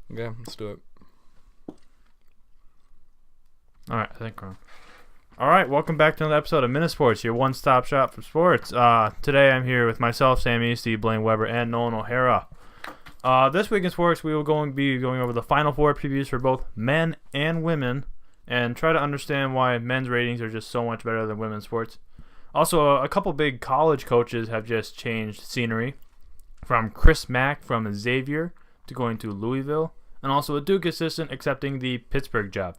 Okay, let's do it. All right, I think we're on. All right, welcome back to another episode of MinneSports, your one-stop shop for sports. Today I'm here with myself, Sam Easty, Blaine Weber, and Nolan O'Hara. This week in sports, we will be going over the Final Four previews for both men and women and try to understand why men's ratings are just so much better than women's sports. Also, a couple big college coaches have just changed scenery, from Chris Mack from Xavier to going to Louisville, and also a Duke assistant accepting the Pittsburgh job.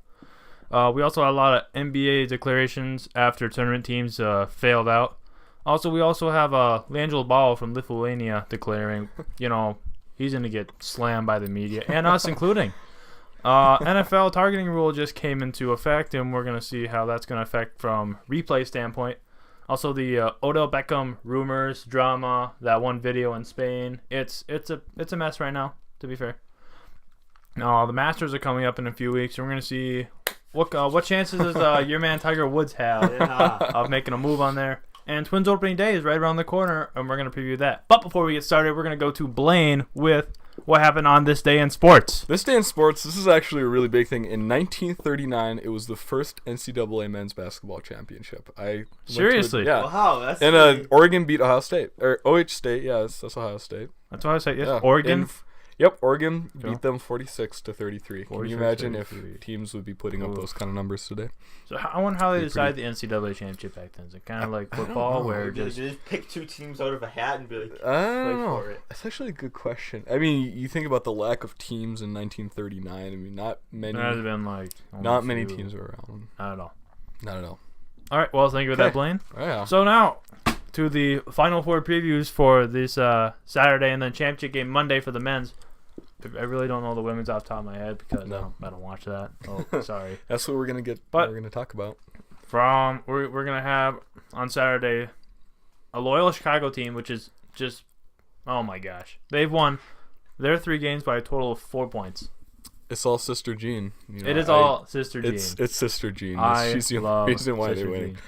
We also had a lot of NBA declarations after tournament teams failed out. Also, we also have L'Angelo Ball from Lithuania declaring, he's going to get slammed by the media, and us including. NFL targeting rule just came into effect, and we're going to see how that's going to affect from replay standpoint. Also, the Odell Beckham rumors, drama, that one video in Spain. It's a mess right now, to be fair. The Masters are coming up in a few weeks, and we're going to see what chances does your man Tiger Woods have of making a move on there. And Twins opening day is right around the corner, and we're going to preview that. But before we get started, we're going to go to Blaine with what happened on this day in sports. This day in sports, this is actually a really big thing. In 1939, it was the first NCAA men's basketball championship. Seriously? Wow, that's and Oregon beat Ohio State. Or OH State, that's Ohio State. That's what I said, yes. Yeah. Oregon? Oregon beat them 46-33. Can you imagine if teams would be putting up those kind of numbers today? So I wonder how they decided the NCAA championship back then. Is it kind of like football where just pick two teams out of a hat and be like, I don't play know. for it? That's actually a good question. I mean, you think about the lack of teams in 1939. I mean, not many. There has been not many teams were around. Not at all. Not at all. All right. Well, thank you for that, Blaine. Oh, yeah. So now to the Final Four previews for this Saturday and then championship game Monday for the men's. I really don't know the women's off the top of my head because I don't watch that. Oh, sorry. That's what we're gonna get. But we're gonna talk about. We're gonna have on Saturday a Loyola Chicago team, which is just oh my gosh, they've won their 3 games by a total of 4 points. It's all Sister Jean. It is all Sister Jean. It's Sister Jean. She's the reason why they win.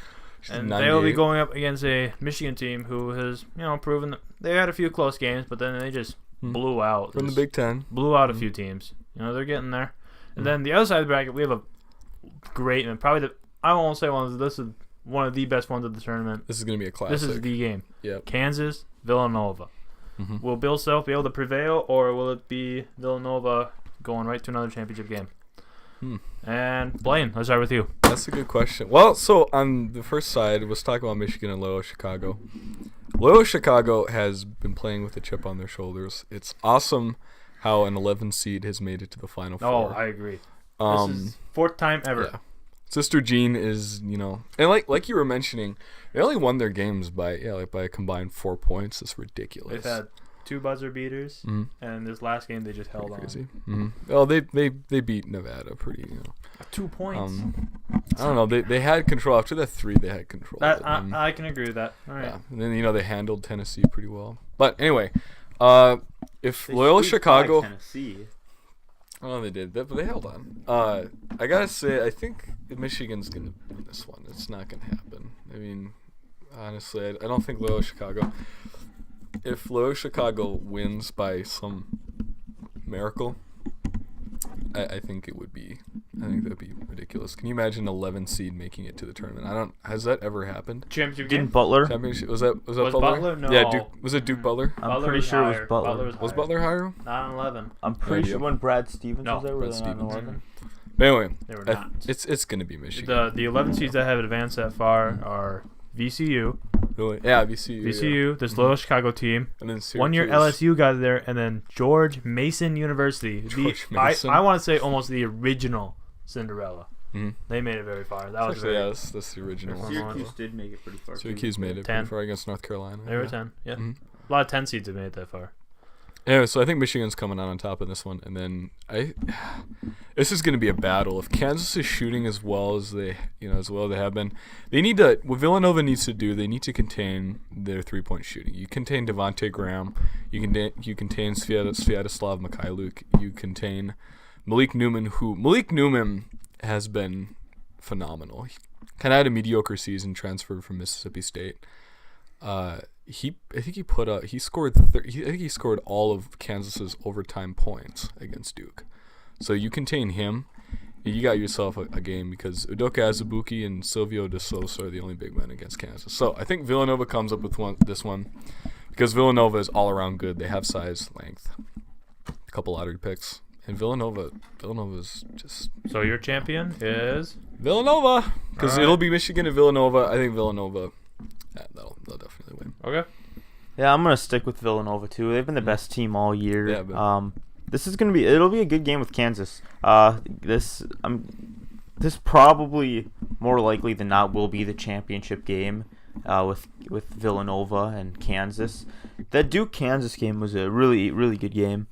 And they will be going up against a Michigan team who has proven that they had a few close games, but then they just blew out from the Big Ten. Blew out a few teams. They're getting there. And then the other side of the bracket, we have a great and probably I won't say this is one of the best ones of the tournament. This is gonna be a classic. This is the game. Yep. Kansas, Villanova. Mm-hmm. Will Bill Self be able to prevail, or will it be Villanova going right to another championship game? And Blaine, let's start with you. That's a good question. Well, so on the first side, let's talk about Michigan and Loyola Chicago. Loyola Chicago has been playing with a chip on their shoulders. It's awesome how an 11 seed has made it to the Final Four. Oh, I agree. This is 4th time ever. Yeah. Sister Jean is, and like you were mentioning, they only won their games by a combined 4 points. It's ridiculous. They've had 2 buzzer beaters, and this last game they just held crazy. on. Well, they beat Nevada pretty. 2 points. I don't know. They had control after that 3. They had control. I can agree with that. All right. Yeah. And then they handled Tennessee pretty well. But anyway, if Loyola Chicago, Tennessee. Oh, they did, but they held on. I gotta say, I think Michigan's gonna win this one. It's not gonna happen. I mean, honestly, I don't think Loyola Chicago. If Loyola Chicago wins by some miracle, I think it would be. I think that'd be ridiculous. Can you imagine 11 seed making it to the tournament? Has that ever happened? Championship Didn't game? Butler? Championship was that Was Butler? Butler? No. Yeah, was it Duke Butler? I'm pretty sure it was Butler. Was Butler higher? Not on 11. I'm pretty sure when Brad Stevens was there, Brad was it on Stevens. 11? But anyway, They were not. it's gonna be Michigan. The 11 seeds that have advanced that far are VCU. Really? Yeah, VCU. VCU, this Loyola Chicago team. And then Syracuse. 1 year LSU got there, and then George Mason University. I want to say almost the original Cinderella. Mm-hmm. They made it very far. That was Actually, very. that's the original. Syracuse did make it pretty far. Syracuse made it 10. pretty far against North Carolina. They were 10. Yeah, a lot of 10 seeds have made it that far. Anyway, so I think Michigan's coming out on top in this one, and then this is going to be a battle. If Kansas is shooting as well as they have been, they need to. What Villanova needs to do, they need to contain their 3-point shooting. You contain Devontae Graham, you contain Sviatoslav Mikhailuk, you contain Malik Newman has been phenomenal. He kind of had a mediocre season, transferred from Mississippi State. I think he scored all of Kansas's overtime points against Duke. So you contain him, you got yourself a game because Udoka Azubuike and Silvio De Sousa are the only big men against Kansas. So I think Villanova comes up with this one because Villanova is all around good. They have size, length, a couple lottery picks, and Villanova's just. So your champion is Villanova because it'll be Michigan and Villanova. I think Villanova. Yeah, they'll definitely win. Okay. Yeah, I'm gonna stick with Villanova too. They've been the best team all year. Yeah, but it'll be a good game with Kansas. This probably more likely than not will be the championship game with Villanova and Kansas. That Duke-Kansas game was a really, really good game.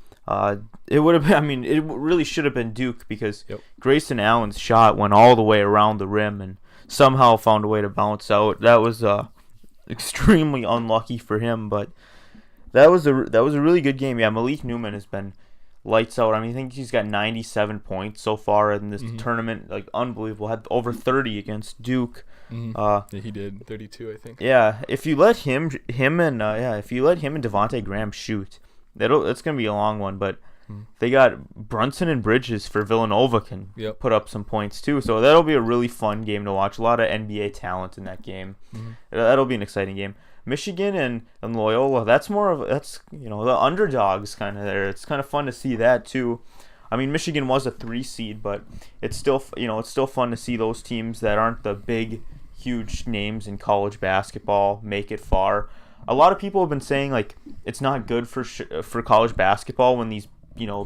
It would have been. I mean, it really should have been Duke because Grayson Allen's shot went all the way around the rim and somehow found a way to bounce out. That was extremely unlucky for him, but that was a really good game. Yeah, Malik Newman has been lights out. I mean, I think he's got 97 points so far in this tournament. Like, unbelievable. Had over 30 against Duke. Yeah, he did 32, I think. Yeah, if you let him and Devontae Graham shoot, it's gonna be a long one. But they got Brunson and Bridges for Villanova can put up some points too. So that'll be a really fun game to watch. A lot of NBA talent in that game. That'll be an exciting game. Michigan and Loyola, that's the underdogs kind of there. It's kind of fun to see that too. I mean, Michigan was a 3 seed, but it's still fun to see those teams that aren't the big, huge names in college basketball make it far. A lot of people have been saying like it's not good for college basketball when these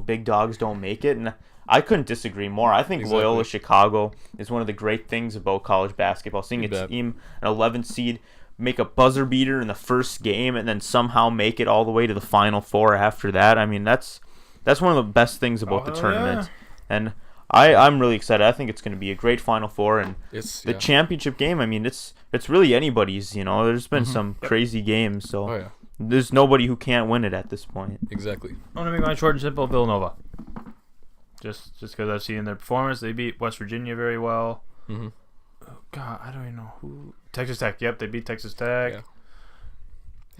big dogs don't make it, and I couldn't disagree more. I think Loyola Chicago is one of the great things about college basketball. Seeing a team, an 11 seed, make a buzzer beater in the first game and then somehow make it all the way to the Final Four after that. I mean, that's one of the best things about the tournament. Yeah. And I'm really excited. I think it's going to be a great Final Four, and the championship game, I mean, it's really anybody's. There's been some crazy games, so there's nobody who can't win it at this point. Exactly. I'm going to make mine short and simple, Villanova. Just because I've seen their performance. They beat West Virginia very well. Oh, God, I don't even know who. Texas Tech. Yep, they beat Texas Tech.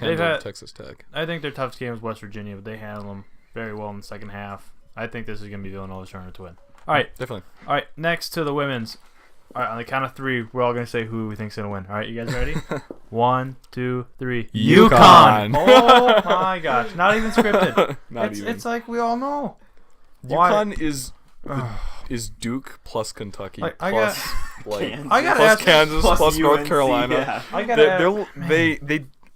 Yeah. Texas Tech. I think their toughest game was West Virginia, but they handled them very well in the second half. I think this is going to be Villanova's turn to win. All right. Definitely. All right, next to the women's. All right, on the count of 3, we're all going to say who we think's going to win. All right, you guys ready? 1, 2, 3. UConn. Oh, my gosh. Not even scripted. It's like we all know. UConn is Duke plus Kentucky plus Kansas plus North Carolina. Yeah.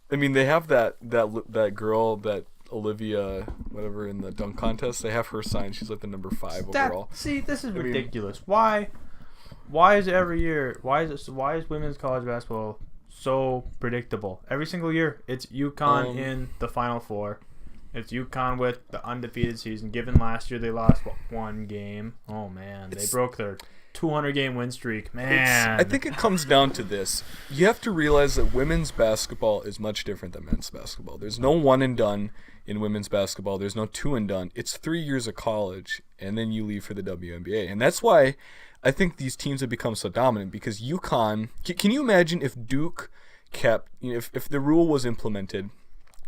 They have that girl, that Olivia whatever in the dunk contest. They have her signed. She's like the number 5 overall. See, this is ridiculous. Why is it every year? Why is women's college basketball so predictable? Every single year, it's UConn in the Final Four. It's UConn with the undefeated season. Given last year they lost one game. Oh man, they broke their 200-game win streak. Man, I think it comes down to this. You have to realize that women's basketball is much different than men's basketball. There's no one and done in women's basketball. There's no 2 and done. It's 3 years of college, and then you leave for the WNBA. And that's why I think these teams have become so dominant, because UConn. Can you imagine if Duke kept, if the rule was implemented?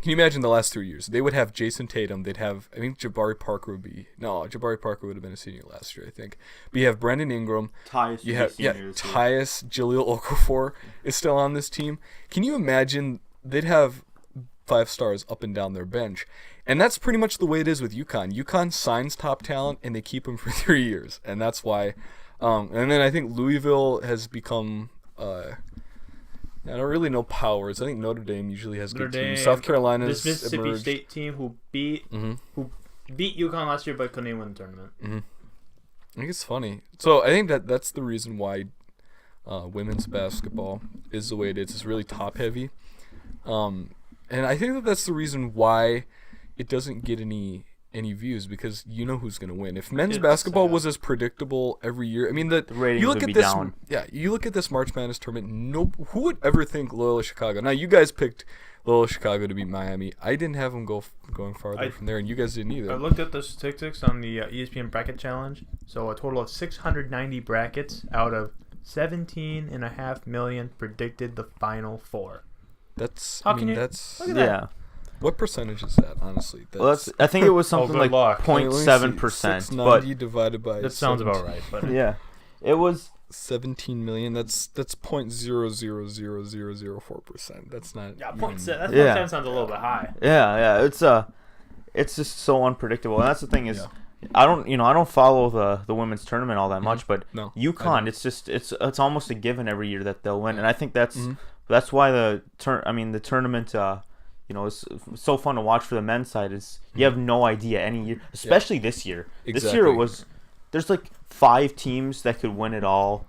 Can you imagine the last 3 years? They would have Jason Tatum. They'd have, I think Jabari Parker would have been a senior last year, I think. But you have Brendan Ingram. Tyus, Jaleel Okafor is still on this team. Can you imagine they'd have 5 stars up and down their bench? And that's pretty much the way it is with UConn. UConn signs top talent, and they keep them for 3 years. And that's why. And then I think Louisville has become... I don't really know powers. I think Notre Dame usually has good teams. South Carolina's this Mississippi emerged. State team who beat UConn last year but couldn't even win the tournament. I think it's funny. So I think that's the reason why women's basketball is the way it is. It's really top heavy, and I think that's the reason why it doesn't get any views, because you know who's going to win. If men's basketball was as predictable every year, I mean, the ratings you look would at be this, down. Yeah, you look at this March Madness tournament. Who would ever think Loyola Chicago? Now you guys picked Loyola Chicago to beat Miami. I didn't have them going farther from there, and you guys didn't either. I looked at the statistics on the ESPN bracket challenge. So a total of 690 brackets out of 17.5 million predicted the Final Four. That's How I can mean you- that's look at that. Yeah. what percentage is that? Honestly, that's I think it was something good like luck. 0.7%. 690 divided by That sounds about right. But Yeah. It was 17 million. That's 0.00004%. That's not. yeah, even- 0.7. Yeah. 0.7 sounds a little bit high. yeah, it's just so unpredictable. And that's the thing is Yeah. I don't follow the women's tournament all that much, but No, I UConn, don't. it's almost a given every year that they'll win, and I think that's Mhm. why the tournament is so fun to watch for the men's side. Is you have no idea any year, especially this year. This year Exactly. there's like 5 teams that could win it all,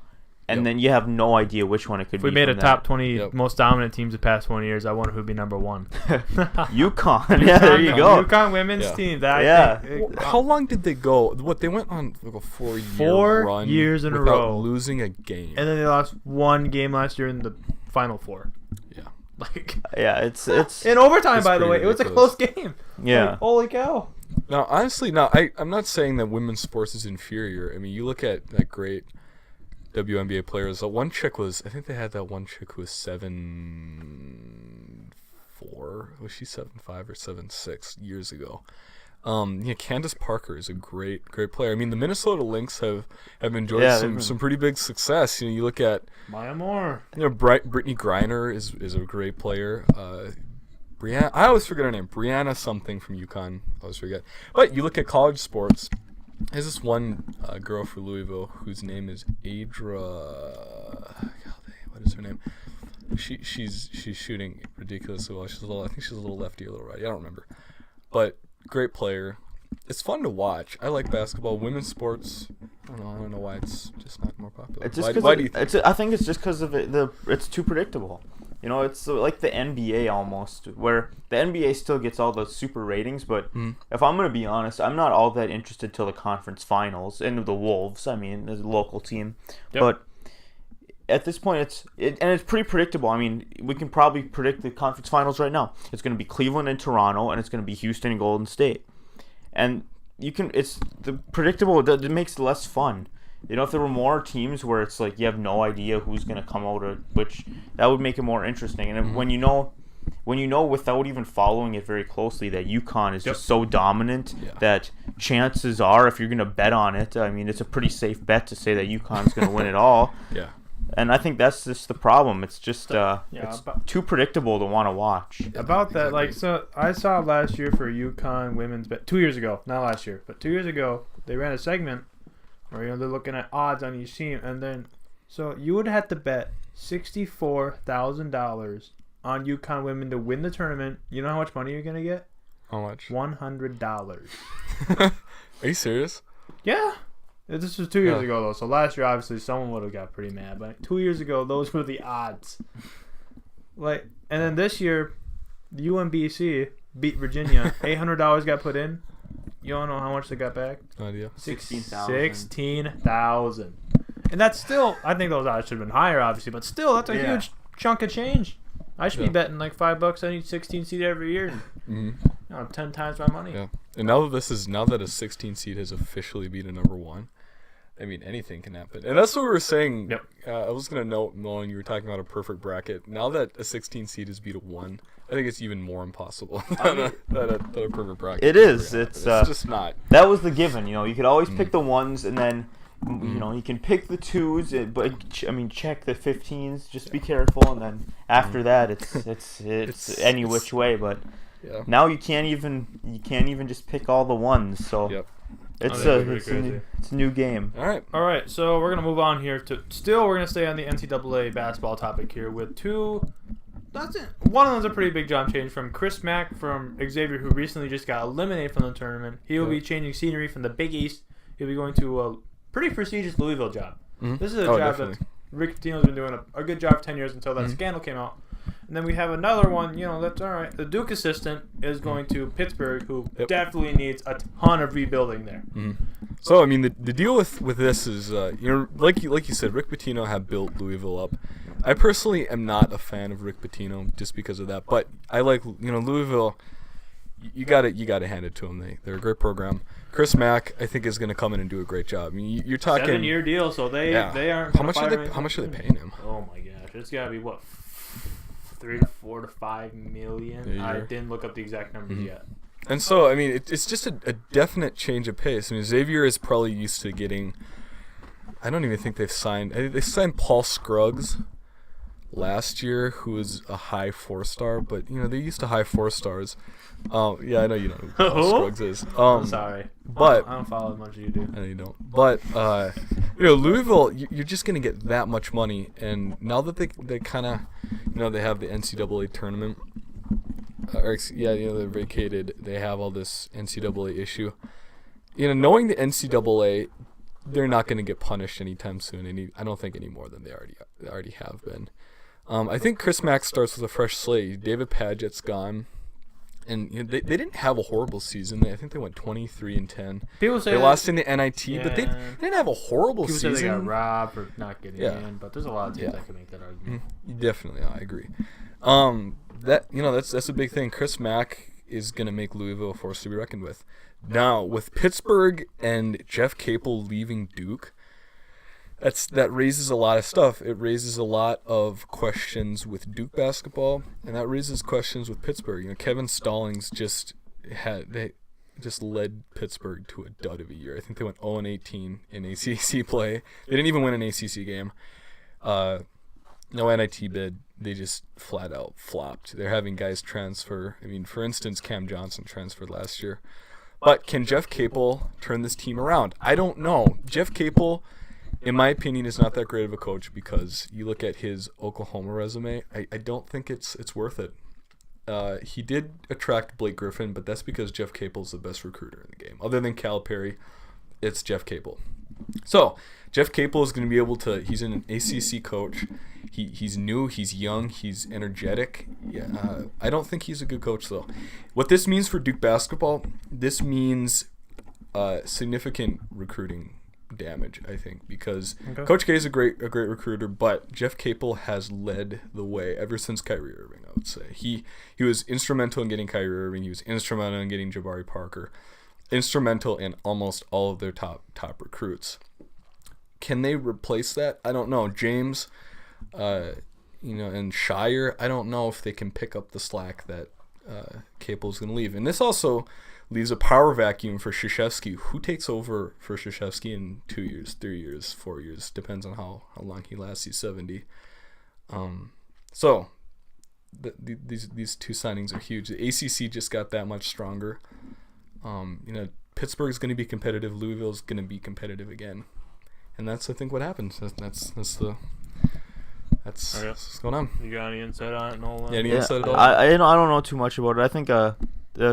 and Yep. then you have no idea which one it could If be. we made a from top 20 Yep. most dominant teams the past 20 years, I wonder who'd be number 1. that. UConn. Yeah, there you go. UConn women's Yeah. team. Yeah. Well, how long did they go? What they went on like a 4-year 4 run years in a without row. losing a game. And then they lost 1 game last year in the Final Four. Yeah. Like Yeah, it's in overtime, It's by the way. pretty It was a ridiculous. close game. yeah. Like, holy cow. Now, honestly, I'm not saying that women's sports is inferior. I mean, you look at that great WNBA players. One chick was, I think they had that one chick who was 7'4". Was she 7'5" or 7'6" years ago? Candace Parker is a great player. I mean, the Minnesota Lynx have enjoyed some pretty big success. You look at Maya Moore. Brittany Griner is a great player. Brianna, I always forget her name. Brianna something from UConn. I always forget. But you look at college sports. There's this one girl for Louisville whose name is Adra. What is her name? She's shooting ridiculously well. I think she's a little lefty, a little righty. I don't remember. But great player. It's fun to watch. I like basketball. Women's sports. I don't know why it's just not more popular. It's just why do you think? I think it's just because of it's too predictable. It's like the NBA almost, where the NBA still gets all the super ratings, but if I'm going to be honest, I'm not all that interested till the conference finals and the Wolves. I mean, as a local team, Yep. but at this point, it's pretty predictable. I mean, we can probably predict the conference finals right now. It's going to be Cleveland and Toronto, and it's going to be Houston and Golden State, and it's the predictable. It makes it less fun. If there were more teams where it's like you have no idea who's going to come out, which that would make it more interesting. And when you know without even following it very closely that UConn is just so dominant that chances are, if you're going to bet on it, I mean, it's a pretty safe bet to say that UConn's going to win it all. Yeah. And I think that's just the problem. It's just it's but- too predictable to want to watch. About that, Exactly. like, so I saw last year for UConn women's bet 2 years ago, not last year, but 2 years ago, they ran a segment where they're looking at odds on each team, and then so you would have to bet $64,000 on UConn women to win the tournament. You know how much money you're gonna get? How much? $100. Are you serious? Yeah. This was 2 years ago though, so last year obviously someone would have got pretty mad, but 2 years ago those were the odds. And then this year, the UMBC beat Virginia. $800 got put in. You don't know how much they got back? No idea. 16,000. 16,000. And that's still, I think those odds should have been higher, obviously, but still, that's a huge chunk of change. I should be betting like $5 on each 16 seed every year. And, 10 times my money. Yeah. And now that a 16 seed has officially beaten number 1, I mean, anything can happen. And that's what we were saying. Yep. I was going to note, Nolan, you were talking about a perfect bracket. Now that a 16 seed has beat a 1, I think it's even more impossible than a perfect bracket. It is. It's just not. That was the given. You could always pick the ones, and then you can pick the 2s, but I mean, check the 15s. Just be careful, and then after that, it's any which way. But now you can't even just pick all the ones. So Yep. it's pretty a new game. All right. So we're going to move on here to, we're going to stay on the NCAA basketball topic here with two. One of them's a pretty big jump change from Chris Mack from Xavier, who recently just got eliminated from the tournament. He will be changing scenery from the Big East. He'll be going to a pretty prestigious Louisville job. This is a job definitely. that Rick Pitino's been doing a good job for 10 years until that scandal came out. And then we have another one, that's all right. The Duke assistant is going to Pittsburgh, who definitely needs a ton of rebuilding there. So, I mean, the deal with this is, like you said, Rick Pitino had built Louisville up. I personally am not a fan of Rick Pitino just because of that, but I like, Louisville. You got to hand it to them. They're a great program. Chris Mack, I think, is going to come in and do a great job. I mean, you're talking 7-year deal, so they aren't. How much are they paying him? Oh my gosh, it's got to be what, $3 to $4 to $5 million. I didn't look up the exact numbers yet. And so, I mean, it's just a definite change of pace. I mean, Xavier is probably used to getting. I don't even think they've signed. They signed Paul Scruggs last year, who was a high 4-star, but they're used to high 4-stars. Yeah, I know you know who Paul Scruggs is. I'm sorry, but I don't follow as much as you do. I know you don't. But Louisville, you're just gonna get that much money, and now that they kind of, they have the NCAA tournament. They're vacated. They have all this NCAA issue. Knowing the NCAA, they're not going to get punished anytime soon. I don't think any more than they already have been. I think Chris Mack starts with a fresh slate. David Padgett's gone, and they didn't have a horrible season. I think they went 23-10. People say they lost in the NIT, but they didn't have a horrible season. People say they got robbed for not getting in, but there's a lot of teams that can make that argument. Definitely, I agree. That's a big thing. Chris Mack is going to make Louisville a force to be reckoned with. Now, with Pittsburgh and Jeff Capel leaving Duke, that raises a lot of stuff. It raises a lot of questions with Duke basketball, and that raises questions with Pittsburgh. Kevin Stallings just led Pittsburgh to a dud of a year. I think they went 0-18 in ACC play. They didn't even win an ACC game. No NIT bid. They just flat out flopped. They're having guys transfer. I mean, for instance, Cam Johnson transferred last year. But can Jeff Capel turn this team around? I don't know. Jeff Capel, in my opinion, is not that great of a coach because you look at his Oklahoma resume. I don't think it's worth it. He did attract Blake Griffin, but that's because Jeff Capel's the best recruiter in the game. Other than Calipari, it's Jeff Capel. So Jeff Capel is going to be able to. He's an ACC coach. He's new. He's young. He's energetic. Yeah, I don't think he's a good coach though. What this means for Duke basketball, this means significant recruiting damage. I think because Coach K is a great recruiter, but Jeff Capel has led the way ever since Kyrie Irving. I would say he was instrumental in getting Kyrie Irving. He was instrumental in getting Jabari Parker. Instrumental in almost all of their top recruits. Can they replace that? I don't know. James, and Shire, I don't know if they can pick up the slack that Capel's going to leave. And this also leaves a power vacuum for Krzyzewski. Who takes over for Krzyzewski in 2 years, 3 years, 4 years? Depends on how long he lasts. He's 70. These two signings are huge. The ACC just got that much stronger. Pittsburgh's going to be competitive. Louisville's going to be competitive again, and that's I think what happens. That's what's going on. You got any insight on it, Nolan? Any insight at all? I don't know too much about it. I think the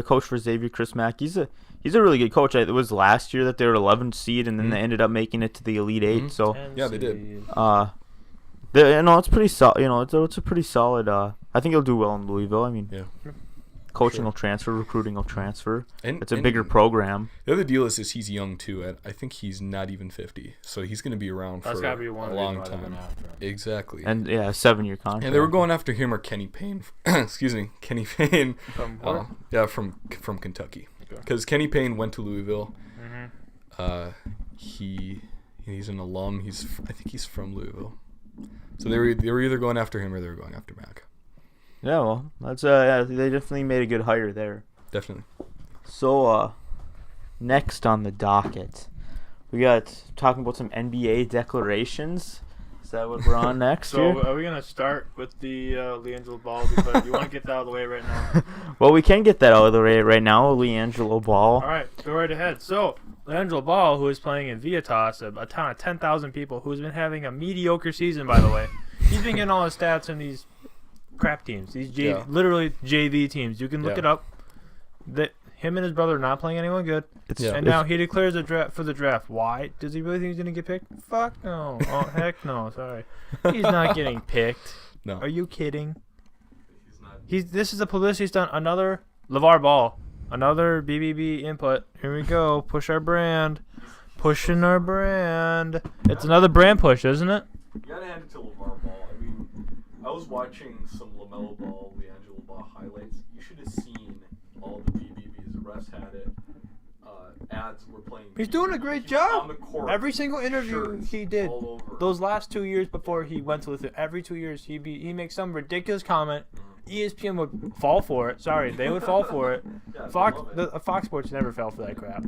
coach for Xavier, Chris Mack, he's a really good coach. It was last year that they were 11th seed, and then they ended up making it to the Elite Eight. So yeah, they did. It's pretty solid. It's a pretty solid. I think he'll do well in Louisville. I mean, coaching will transfer, recruiting will transfer. It's a bigger program. The other deal is he's young too. I think he's not even 50, so he's going to be around for a long time. Exactly. And a 7-year contract. And they were going after him or Kenny Payne. Excuse me, Kenny Payne. From where? From Kentucky. Because Kenny Payne went to Louisville. He's an alum. I think he's from Louisville. So they were either going after him or they were going after Mack. Yeah, well, that's they definitely made a good hire there. Definitely. So, next on the docket, we got talking about some NBA declarations. Is that what we're on next? So, are we gonna start with the LiAngelo Ball? Because you want to get that out of the way right now. Well, we can get that out of the way right now. LiAngelo Ball. All right, go right ahead. So, LiAngelo Ball, who is playing in Viatas, a town of 10,000 people, who's been having a mediocre season, by the way. He's been getting all his stats in these crap teams. These literally JV teams. You can look it up. That him and his brother are not playing anyone good. Now he declares a draft for the draft. Why? Does he really think he's gonna get picked? Fuck no. Oh heck no. Sorry. He's not getting picked. No. Are you kidding? This is a publicity stunt. Another LeVar Ball. Another BBB input. Here we go. Push our brand. Pushing our brand. It's another brand push, isn't it? You gotta hand it to LeVar Ball. I mean, I was watching some LaMelo Ball, LiAngelo Ball highlights. You should have seen all the BBBs. The refs had it. ads were playing. He's doing a great job. Every single interview he did, those last 2 years before he went to Lithuania, every 2 years he makes some ridiculous comment. ESPN would fall for it. Sorry, they would fall for it. Fox Sports never fell for that crap.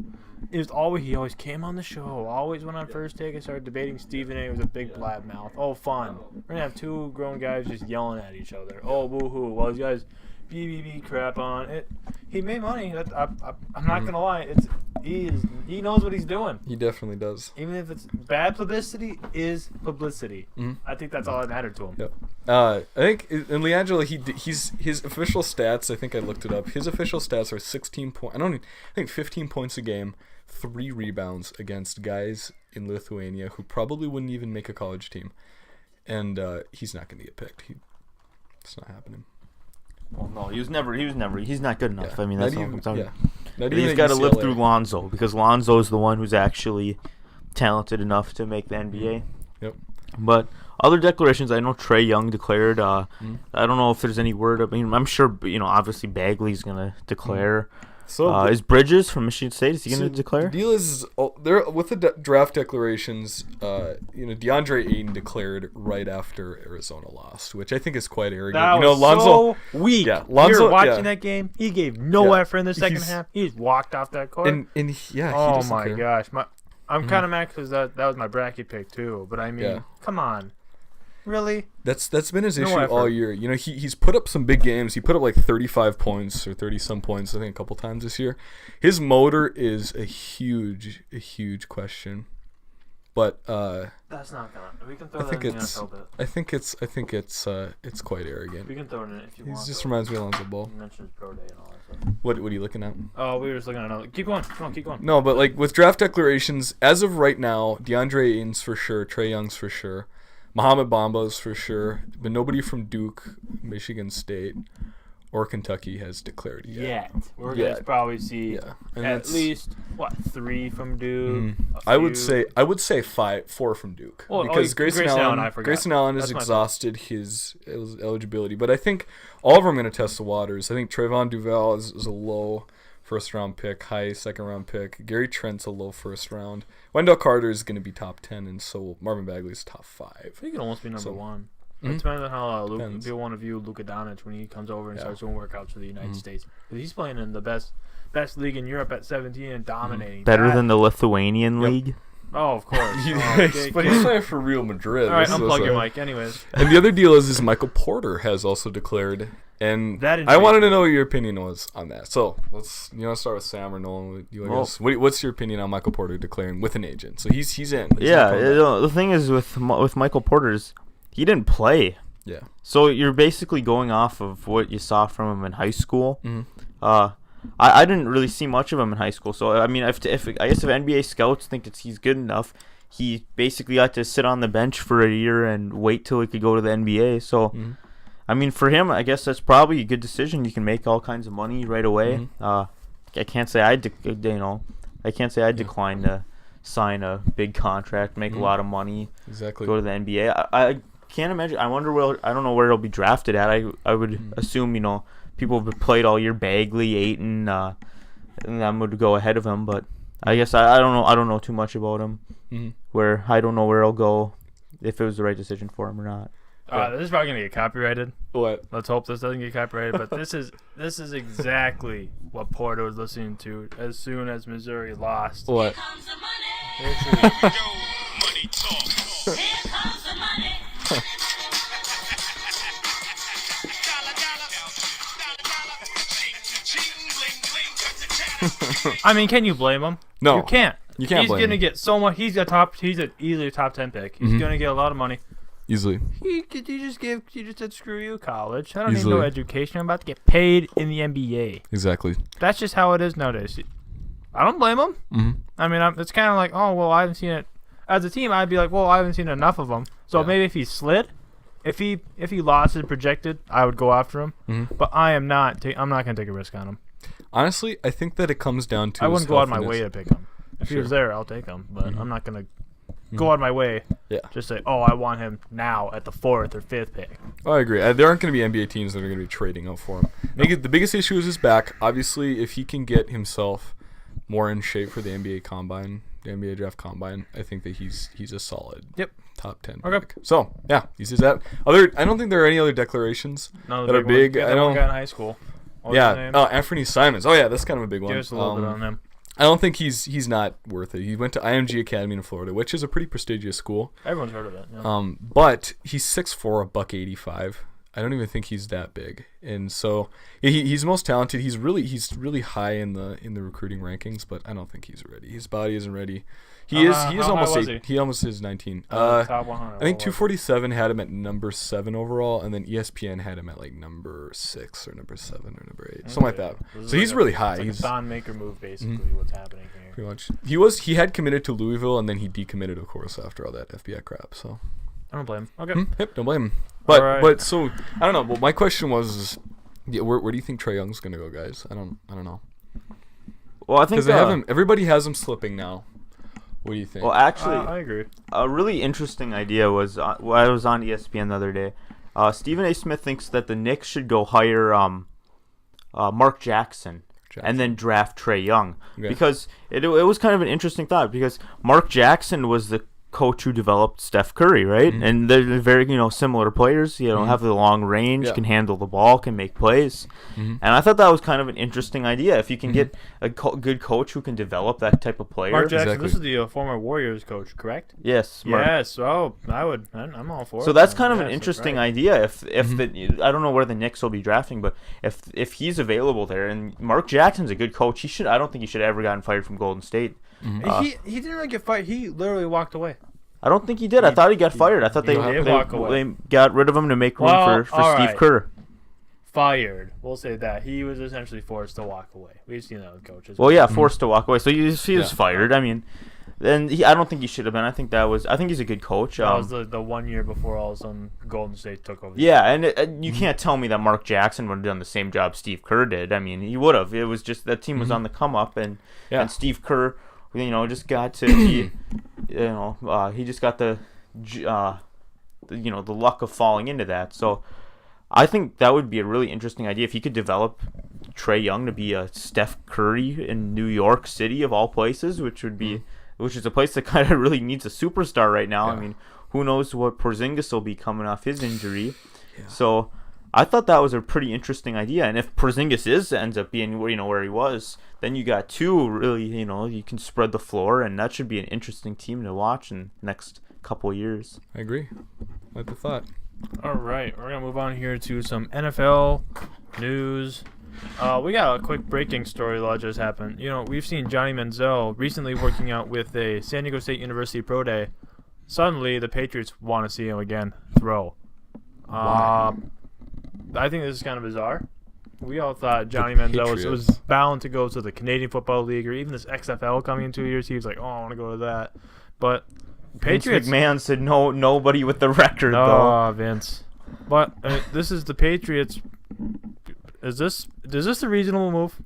He always came on the show. Always went on First Take and started debating Stephen A. was a big blab mouth. Oh, fun. We're gonna have two grown guys just yelling at each other. Oh, woohoo! Well, you guys, BBB crap on it. He made money. I'm not gonna lie. He knows what he's doing. He definitely does. Even if it's bad publicity, is publicity. Mm-hmm. I think that's all that mattered to him. Yep. I think in LiAngelo, his official stats. I think I looked it up. His official stats are 16 points. I think 15 points a game, 3 rebounds against guys in Lithuania who probably wouldn't even make a college team, and he's not going to get picked. It's not happening. Well, no, he's not good enough. Yeah. I mean, that's all I'm talking about. But he's got to live through Lonzo, because Lonzo's the one who's actually talented enough to make the NBA. Yep. But other declarations, I know Trae Young declared. I don't know if there's any word. I mean, I'm sure, obviously Bagley's going to declare. So is Bridges from Michigan State? Is he going to declare? The deal is, there with the draft declarations. DeAndre Ayton declared right after Arizona lost, which I think is quite arrogant. That was Lonzo, so weak. Yeah, Lonzo. You're watching that game. He gave no effort in the second half. He just walked off that court. Oh my gosh, I'm kind of mad because that was my bracket pick too. But I mean, come on. Really? That's been his issue all year. He's put up some big games. He put up like 35 points or 30-some points, I think, a couple times this year. His motor is a huge question. But that's not gonna. We can throw that in the NFL bit. I think it's quite arrogant. We can throw it in if you want. He just reminds me of Lonzo Ball. You mentioned pro day and all that stuff. What are you looking at? Oh, we were just looking at another. Keep going. Come on, keep going. No, but like with draft declarations, as of right now, DeAndre Ayton's for sure, Trae Young's for sure. Mohamed Bamba's for sure, but nobody from Duke, Michigan State, or Kentucky has declared yet. We're going to probably see at least 3 from Duke. I would say 4 from Duke, because Grayson Allen has exhausted his eligibility. But I think all of them are going to test the waters. I think Trayvon Duval is a low first-round pick, high second-round pick. Gary Trent's a low first-round. Wendell Carter is going to be top 10, and so Marvin Bagley's top 5. He could almost be number 1. It depends on how people want to view Luka Doncic when he comes over and starts doing workouts for the United States. Because he's playing in the best league in Europe at 17 and dominating. Better than the Lithuanian league? Oh, of course. But he's playing for Real Madrid. All right, unplug your mic. Anyways. And the other deal is Michael Porter has also declared. And I wanted to know what your opinion was on that. So let's start with Sam or Nolan. What's your opinion on Michael Porter declaring with an agent? So he's in. The thing is with Michael Porter's, he didn't play. Yeah. So you're basically going off of what you saw from him in high school. Mm-hmm. I didn't really see much of him in high school. So I mean, if NBA scouts think he's good enough, he basically got to sit on the bench for a year and wait till he could go to the NBA. So. Mm-hmm. I mean, for him, I guess that's probably a good decision. You can make all kinds of money right away. Mm-hmm. I can't say I decline to sign a big contract, make a lot of money, go to the NBA. I can't imagine. I don't know where he'll be drafted at. I would assume people have played all year. Bagley, Ayton, and them would go ahead of him. But I guess I don't know. I don't know too much about him. Mm-hmm. Where I don't know where he'll go, if it was the right decision for him or not. This is probably gonna get copyrighted. What? Let's hope this doesn't get copyrighted. But this is exactly what Porter was listening to as soon as Missouri lost. What? Here comes the money. Money talk. Here comes the money. I mean, can you blame him? No, you can't. You can't. He's gonna get so much. He's easily a top 10 pick. He's gonna get a lot of money. Easily. He just said screw you, college. I don't need no education. I'm about to get paid in the NBA. Exactly. That's just how it is nowadays. I don't blame him. Mm-hmm. I mean, it's kind of like, oh well, I haven't seen it. As a team, I'd be like, well, I haven't seen enough of him. So maybe if he slid, if he lost his projected, I would go after him. Mm-hmm. But I'm not gonna take a risk on him. Honestly, I think that it comes down to. I wouldn't go out of my way to pick him. If he was there, I'll take him. But I'm not gonna go out of my way. Yeah. Just say, oh, I want him now at the 4th or 5th pick. Oh, I agree. There aren't going to be NBA teams that are going to be trading up for him. The biggest issue is his back. Obviously, if he can get himself more in shape for the NBA combine, the NBA draft combine, I think that he's a solid top 10 pick. So yeah, he's just that. I don't think there are any other declarations that are big. I don't got in high school. Anthony Simons. Oh yeah, that's kind of a big one. Give us a little bit on him. I don't think he's not worth it. He went to IMG Academy in Florida, which is a pretty prestigious school. Everyone's heard of it. Yeah. But he's 6'4", $185. I don't even think he's that big, and so he's most talented. He's really high in the recruiting rankings, but I don't think he's ready. His body isn't ready. He is almost is 19. Top 100. I think 247 had him at number 7 overall, and then ESPN had him at like number 6 or number 7 or number 8, something like that. So he's really high. He's a bond maker move, basically. What's happening here? Pretty much. He had committed to Louisville, and then he decommitted, of course, after all that FBI crap. So I don't blame him. Okay. Yep, don't blame him. But so I don't know. Well, my question was, where do you think Trae Young's gonna go, guys? I don't know. Well, I think because they have him. Everybody has him slipping now. What do you think? Well, actually, I agree. A really interesting idea was I was on ESPN the other day. Stephen A. Smith thinks that the Knicks should go hire Mark Jackson and then draft Trae Young because it was kind of an interesting thought because Mark Jackson was the coach who developed Steph Curry, right? Mm-hmm. And they're very, similar players. Have the long range, can handle the ball, can make plays. Mm-hmm. And I thought that was kind of an interesting idea. If you can get a good coach who can develop that type of player. Mark Jackson, this is the former Warriors coach, correct? Yes. Mark. Yes. Oh, I'm all for it. So that's kind of an interesting idea. If I don't know where the Knicks will be drafting, but if he's available there, and Mark Jackson's a good coach, I don't think he should have ever gotten fired from Golden State. Mm-hmm. He didn't really get fired. He literally walked away. I don't think he did. I thought he got fired. I thought they got rid of him to make room for Steve Kerr. Fired. We'll say that. He was essentially forced to walk away. We've seen that with coaches. Well, yeah, forced to walk away. So he was fired. I mean, then I don't think he should have been. I think he's a good coach. That was the 1 year before all of a sudden Golden State took over. Yeah, and you can't tell me that Mark Jackson would have done the same job Steve Kerr did. I mean, he would have. It was just that team was on the come up, and Steve Kerr, just got to he just got the luck of falling into that. So I think that would be a really interesting idea if he could develop Trae Young to be a Steph Curry in New York City of all places, which is a place that kind of really needs a superstar right now. Yeah. I mean, who knows what Porzingis will be coming off his injury. Yeah. So I thought that was a pretty interesting idea. And if Porzingis ends up being where he was, then you got two really, you can spread the floor, and that should be an interesting team to watch in the next couple of years. I agree. Like the thought. All right, we're going to move on here to some NFL news. We got a quick breaking story that just happened. We've seen Johnny Manziel recently working out with a San Diego State University pro day. Suddenly, the Patriots want to see him again throw. I think this is kind of bizarre. We all thought Johnny Manziel was bound to go to the Canadian Football League or even this XFL coming in 2 years. He was like, I want to go to that. But Patriots... Vince McMahon said nobody with the record, though. Oh, Vince. But this is the Patriots. Is this a reasonable move?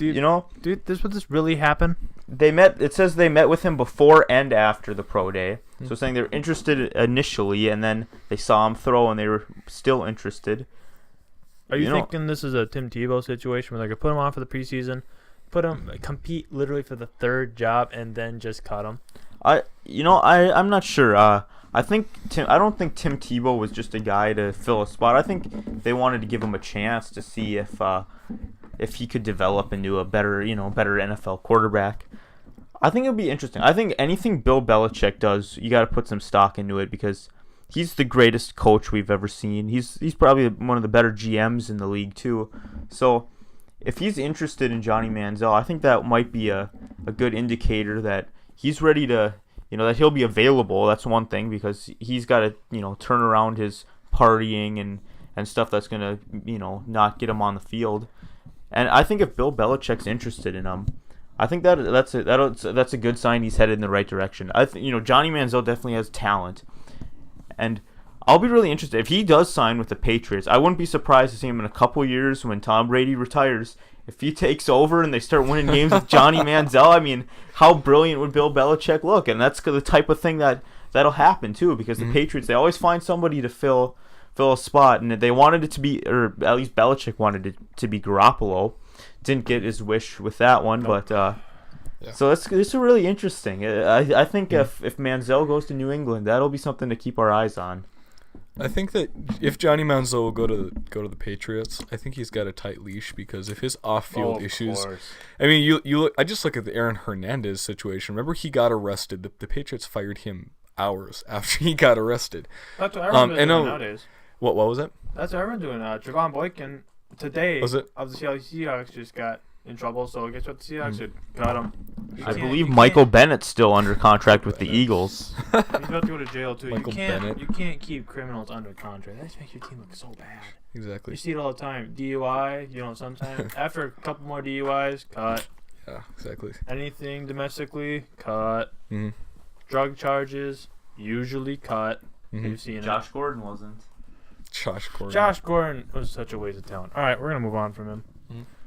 Would this really happen? It says they met with him before and after the pro day. Mm-hmm. So saying they're interested initially, and then they saw him throw, and they were still interested. Are you thinking this is a Tim Tebow situation where they could put him on for the preseason, compete literally for the third job, and then just cut him? I'm not sure. I don't think Tim Tebow was just a guy to fill a spot. I think they wanted to give him a chance to see if he could develop into a better NFL quarterback. I think it would be interesting. I think anything Bill Belichick does, you got to put some stock into it because he's the greatest coach we've ever seen. He's probably one of the better GMs in the league too. So if he's interested in Johnny Manziel, I think that might be a good indicator that he's ready to, that he'll be available. That's one thing because he's got to, turn around his partying and stuff that's going to, not get him on the field. And I think if Bill Belichick's interested in him, I think that's a good sign he's headed in the right direction. Johnny Manziel definitely has talent. And I'll be really interested. If he does sign with the Patriots, I wouldn't be surprised to see him in a couple years when Tom Brady retires. If he takes over and they start winning games with Johnny Manziel, I mean, how brilliant would Bill Belichick look? And that's the type of thing that'll happen, too, because the Patriots, they always find somebody to fill a spot. And they wanted it to be, or at least Belichick wanted it to be Garoppolo. Didn't get his wish with that one, but Yeah. So it's really interesting. I think if Manziel goes to New England, that'll be something to keep our eyes on. I think that if Johnny Manziel will go to the Patriots, I think he's got a tight leash because if his off-field issues, I mean, you look. I just look at the Aaron Hernandez situation. Remember, he got arrested. The Patriots fired him hours after he got arrested. That's what everyone's doing nowadays. What was it? That's what everyone's doing. Javon Boykin today Was it? of the Seahawks just got in trouble. So guess what? The Seahawks got him. I believe Michael Bennett's still under contract with the Eagles. He's about to go to jail too. Michael Bennett. You can't keep criminals under contract. That just makes your team look so bad. Exactly. You see it all the time. DUI. Sometimes after a couple more DUIs, cut. Yeah, exactly. Anything domestically, cut. Mm-hmm. Drug charges, usually cut. Mm-hmm. You've seen Josh Gordon wasn't. Josh Gordon was such a waste of talent. All right, we're gonna move on from him.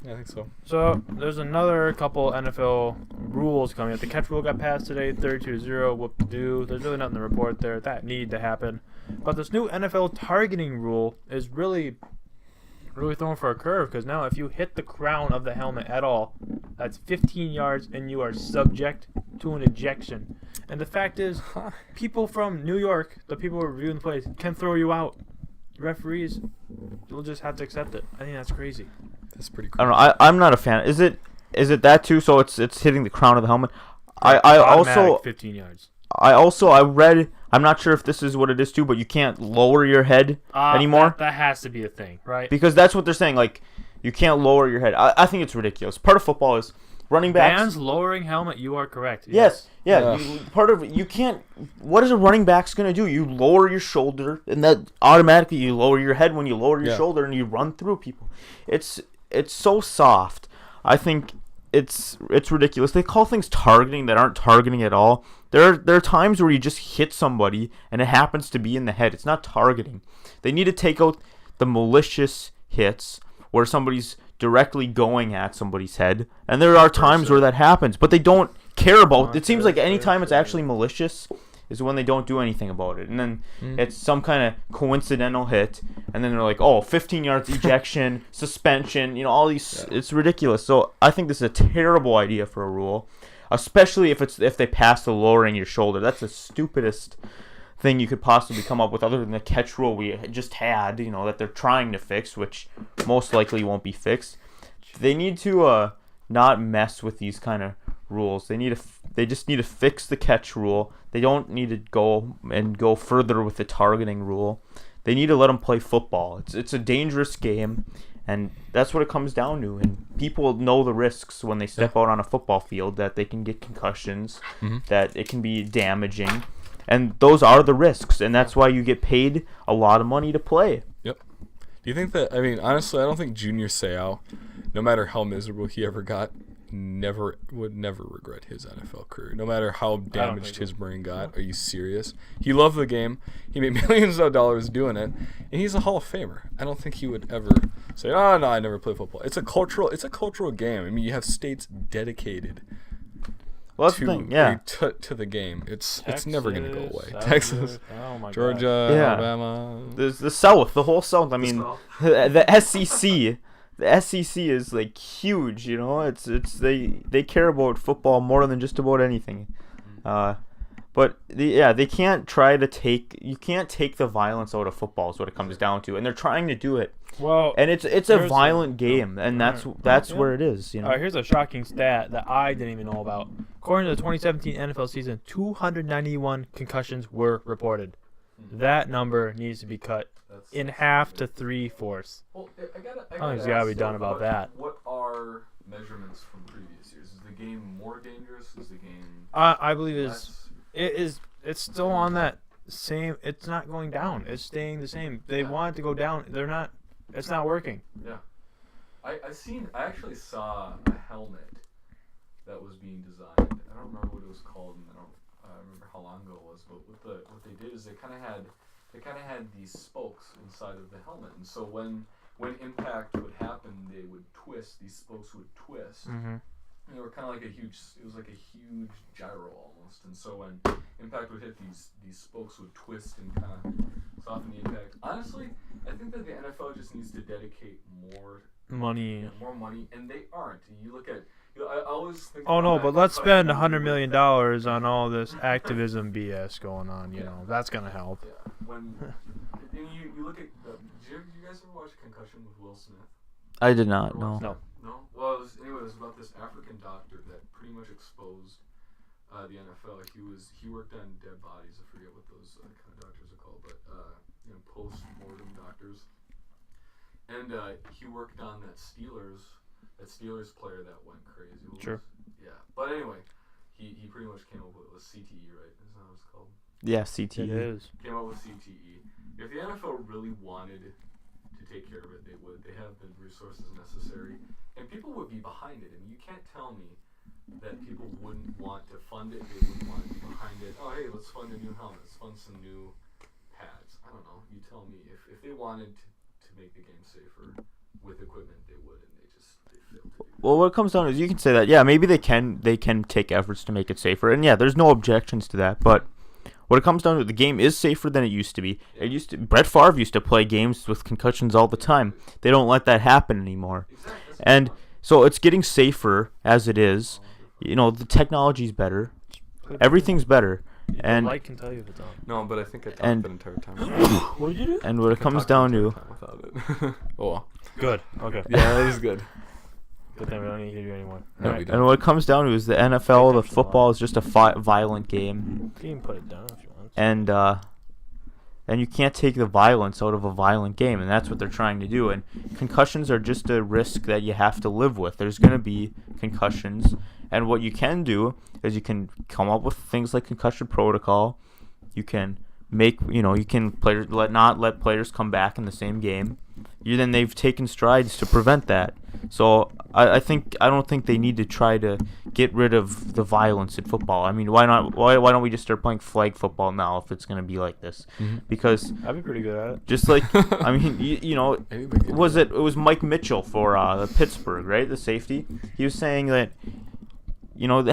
Yeah, I think so. So there's another couple NFL rules coming up. The catch rule got passed today, 32-0. Whoop-de-doo. There's really nothing to report there. That need to happen. But this new NFL targeting rule is really thrown for a curve because now if you hit the crown of the helmet at all, that's 15 yards and you are subject to an ejection. And the fact is, people from New York, the people who are reviewing the plays, can throw you out. Referees will just have to accept it. I think that's crazy. That's pretty cool. I don't know. I'm not a fan. Is it that too? So it's hitting the crown of the helmet. I Automatic also 15 yards. I read. I'm not sure if this is what it is too, but you can't lower your head anymore. That has to be a thing, right? Because that's what they're saying. Like you can't lower your head. I think it's ridiculous. Part of football is running backs. Bans lowering helmet. You are correct. Yes. Yeah. Part of you can't. What is a running back's gonna do? You lower your shoulder, and that automatically you lower your head when you lower your shoulder, and you run through people. It's so soft. I think it's ridiculous. They call things targeting that aren't targeting at all. There are times where you just hit somebody and it happens to be in the head. It's not targeting. They need to take out the malicious hits where somebody's directly going at somebody's head. And there are times where that happens, but they don't care about. It seems like any time it's actually malicious is when they don't do anything about it. And then it's some kind of coincidental hit. And then they're like, 15 yards ejection, suspension, all these. Yeah. It's ridiculous. So I think this is a terrible idea for a rule, especially if they pass the lowering your shoulder. That's the stupidest thing you could possibly come up with other than the catch rule we just had, that they're trying to fix, which most likely won't be fixed. They need to not mess with these kind of rules. They just need to fix the catch rule. They don't need to go further with the targeting rule. They need to let them play football. It's a dangerous game, and that's what it comes down to. And people know the risks when they step out on a football field, that they can get concussions, that it can be damaging, and those are the risks. And that's why you get paid a lot of money to play. Yep. Do you think that? I mean, honestly, I don't think Junior Seau, no matter how miserable he ever got, would never regret his NFL career, no matter how damaged his brain got. Are you serious? He loved the game. He made millions of dollars doing it, and he's a Hall of Famer. I don't think he would ever say, "Oh no, I never played football." It's a cultural game. I mean, you have states dedicated to the game. It's never gonna go away. Texas, Georgia, Alabama. There's the South, the whole South. I mean, the SEC. The SEC is like huge, they care about football more than just about anything. But they can't try to you can't take the violence out of football is what it comes down to, and they're trying to do it. Well, and it's a violent game, and that's where it is. All right, here's a shocking stat that I didn't even know about. According to the 2017 NFL season, 291 concussions were reported. That number needs to be cut in half to 3/4. Well, I think it's got to be done about that. What are measurements from previous years? Is the game more dangerous? Is the game? I believe it's still on that same. It's not going down. It's staying the same. They want it to go down. They're not. It's not working. Yeah. I actually saw a helmet that was being designed. I don't remember what it was called, and I don't remember how long ago it was. But what they did is they kind of had these spokes inside of the helmet, and so when impact would happen, they would twist. These spokes would twist. Mm-hmm. And they were kind of like a huge gyro almost. And so when impact would hit, these spokes would twist and kind of soften the impact. Honestly, I think that the NFL just needs to dedicate more money, and they aren't. You look at I always think. Oh no, but let's spend $100 million on all this activism BS going on. You know, that's gonna help. Yeah. When and you look at. Did you guys ever watch Concussion with Will Smith? I did not. No. No. No. Well, it was about this African doctor that pretty much exposed the NFL. He worked on dead bodies. I forget what those kind of doctors are called, but post-mortem doctors. And he worked on that Steelers player that went crazy. Sure. Yeah. But anyway, he pretty much came up with CTE, right? Isn't that what it's called? Yeah, CTE. It is. Came up with CTE. If the NFL really wanted to take care of it, they would. They have the resources necessary, and people would be behind it. I mean, you can't tell me that people wouldn't want to fund it. They wouldn't want to be behind it. Oh, hey, let's fund a new helmet. Let's fund some new pads. I don't know. You tell me. If they wanted to make the game safer with equipment, they would, and they failed to do that. Well, what it comes down to is you can say that, yeah, maybe they can take efforts to make it safer, and yeah, there's no objections to that, but what it comes down to, the game is safer than it used to be. Brett Favre used to play games with concussions all the time. They don't let that happen anymore. And so it's getting safer as it is. You know, the technology's better. Everything's better. And Light can tell you if it's on. No, but I think I talked the entire time. What did you do? And what it comes down to... Without it. Oh. Good. Okay. Yeah, that is good. Good thing we don't need to hear you anymore. No, All we right. don't. And what it comes down to is the NFL, the football is just a violent game. You can put it down if you want. And you can't take the violence out of a violent game, and that's what they're trying to do. And concussions are just a risk that you have to live with. There's going to be concussions, and what you can do is you can come up with things like concussion protocol. You can not let players come back in the same game. Then they've taken strides to prevent that. So I don't think they need to try to get rid of the violence in football. I mean, why not? Why don't we just start playing flag football now if it's going to be like this? Mm-hmm. Because I'd be pretty good at it. Just like I mean, it was Mike Mitchell for Pittsburgh, right? The safety. He was saying that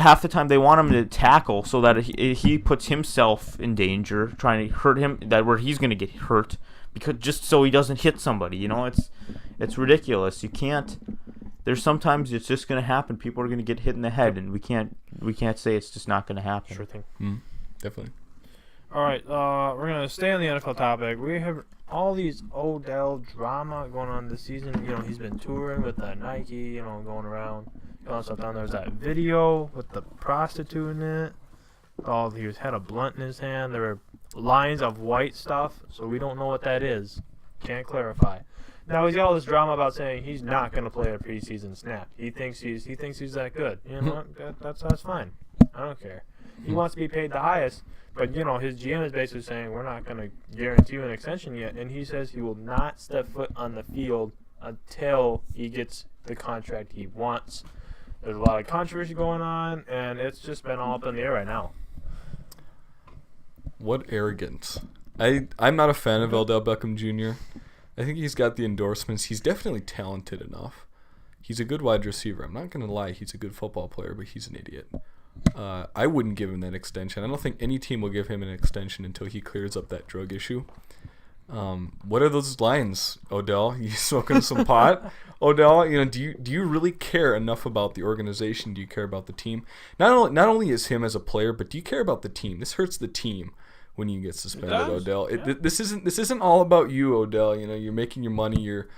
half the time they want him to tackle so that he puts himself in danger, trying to hurt him, where he's going to get hurt, because just so he doesn't hit somebody. It's ridiculous. You can't. There's sometimes it's just going to happen. People are going to get hit in the head, and we can't say it's just not going to happen. Sure thing. Definitely. All right, we're going to stay on the NFL topic. We have all these Odell drama going on this season. He's been touring with that Nike, going around. Stuff down. There's that video with the prostitute in it. He had a blunt in his hand. There were lines of white stuff, so we don't know what that is. Can't clarify. Now he's got all this drama about saying he's not going to play a preseason snap. He thinks he's that good. You know what? That's fine. I don't care. He wants to be paid the highest, but his GM is basically saying we're not going to guarantee you an extension yet, and he says he will not step foot on the field until he gets the contract he wants. There's a lot of controversy going on, and it's just been all up in the air right now. What arrogance. I'm not a fan of Odell Beckham Jr. I think he's got the endorsements. He's definitely talented enough. He's a good wide receiver. I'm not going to lie. He's a good football player, but he's an idiot. I wouldn't give him that extension. I don't think any team will give him an extension until he clears up that drug issue. What are those lines, Odell? You smoking some pot? Odell, do you really care enough about the organization? Do you care about the team? Not only is him as a player, but do you care about the team? This hurts the team when you get suspended, Odell. Yeah. This isn't all about you, Odell. You're making your money. You're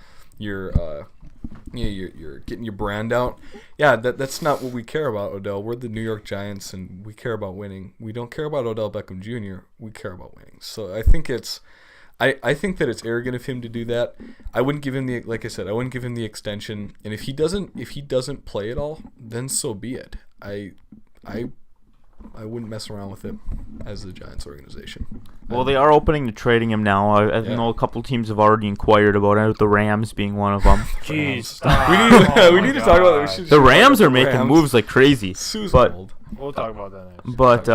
getting your brand out. Yeah, that's not what we care about, Odell. We're the New York Giants, and we care about winning. We don't care about Odell Beckham Jr. We care about winning. So I think I think that it's arrogant of him to do that. I wouldn't give him I wouldn't give him the extension. And if he doesn't play at all, then so be it. I wouldn't mess around with it as the Giants organization. Well, they are opening to trading him now. I know a couple teams have already inquired about it, the Rams being one of them. Jeez, stop. we need to talk about that. The Rams are making moves like crazy. We'll talk about that next. But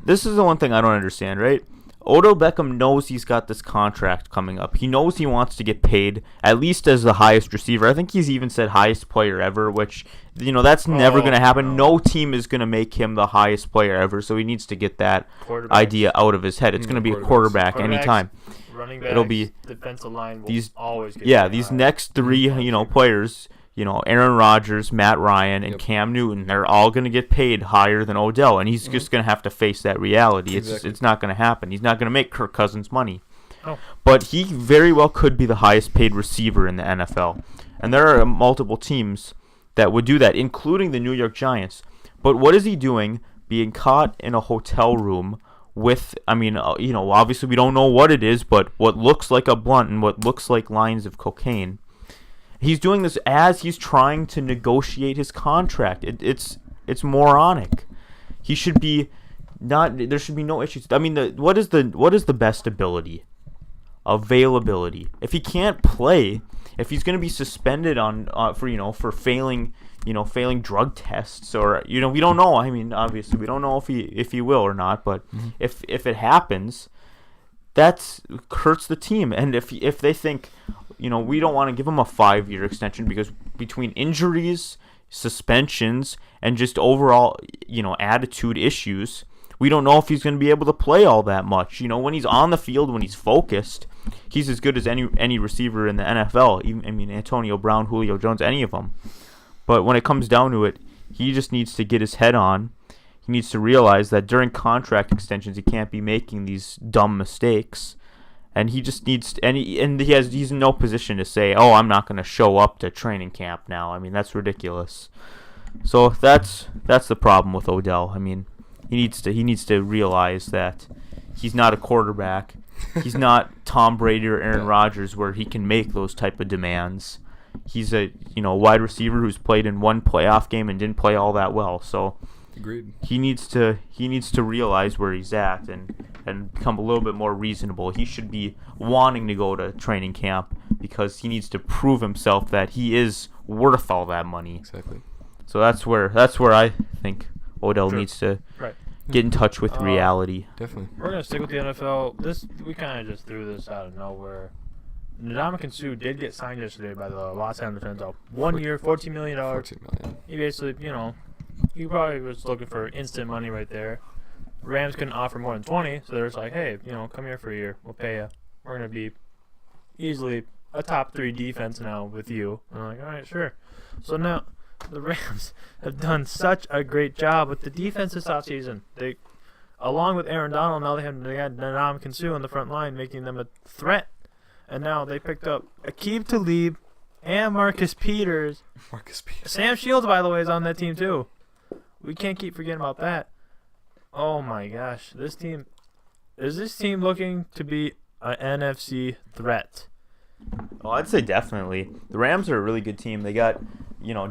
this is the one thing I don't understand, right? Odell Beckham knows he's got this contract coming up. He knows he wants to get paid, at least as the highest receiver. I think he's even said highest player ever, which, that's never going to happen. No team is going to make him the highest player ever, so he needs to get that idea out of his head. It's going to be a quarterback anytime. Running backs, it'll be defensive line will always get these next three, players, Aaron Rodgers, Matt Ryan, and Cam Newton, they're all going to get paid higher than Odell, and he's just going to have to face that reality. It's not going to happen. He's not going to make Kirk Cousins money. Oh. But he very well could be the highest paid receiver in the NFL. And there are multiple teams that would do that, including the New York Giants. But what is he doing being caught in a hotel room with, obviously we don't know what it is, but what looks like a blunt and what looks like lines of cocaine. He's doing this as he's trying to negotiate his contract. It's moronic. He should be not. There should be no issues. I mean, what is the best ability? Availability. If he can't play, if he's going to be suspended for failing drug tests, or we don't know. I mean, obviously we don't know if he will or not. But if it happens, that hurts the team. And if they think, we don't want to give him a 5-year extension because between injuries, suspensions, and just overall, attitude issues, we don't know if he's going to be able to play all that much. When he's on the field, when he's focused, he's as good as any receiver in the NFL. Antonio Brown, Julio Jones, any of them. But when it comes down to it, he just needs to get his head on. He needs to realize that during contract extensions, he can't be making these dumb mistakes. And he just needs to, he's in no position to say, "Oh, I'm not going to show up to training camp now." I mean, that's ridiculous. So that's the problem with Odell. I mean, he needs to realize that he's not a quarterback. He's not Tom Brady or Aaron Rodgers where he can make those type of demands. He's a wide receiver who's played in one playoff game and didn't play all that well. So agreed. He needs to realize where he's at and become a little bit more reasonable. He should be wanting to go to training camp because he needs to prove himself that he is worth all that money. Exactly. So that's where I think Odell needs to get in touch with reality. Definitely. We're gonna stick with the NFL. We kind of just threw this out of nowhere. Ndamukong Suh did get signed yesterday by the Los Angeles Rams. 1 year, $14 million. $14 million. He basically, he probably was looking for instant money right there. Rams couldn't offer more than 20, so they're just like, hey, come here for a year. We'll pay you. We're going to be easily a top 3 defense now with you. And I'm like, all right, sure. So now the Rams have done such a great job with the defense this offseason. They, along with Aaron Donald, now they got Ndamukong Suh on the front line, making them a threat. And now they picked up Aqib Talib and Marcus Peters. Sam Shields, by the way, is on that team too. We can't keep forgetting about that. Oh my gosh, is this team looking to be an NFC threat? Well, I'd say definitely. The Rams are a really good team. They got,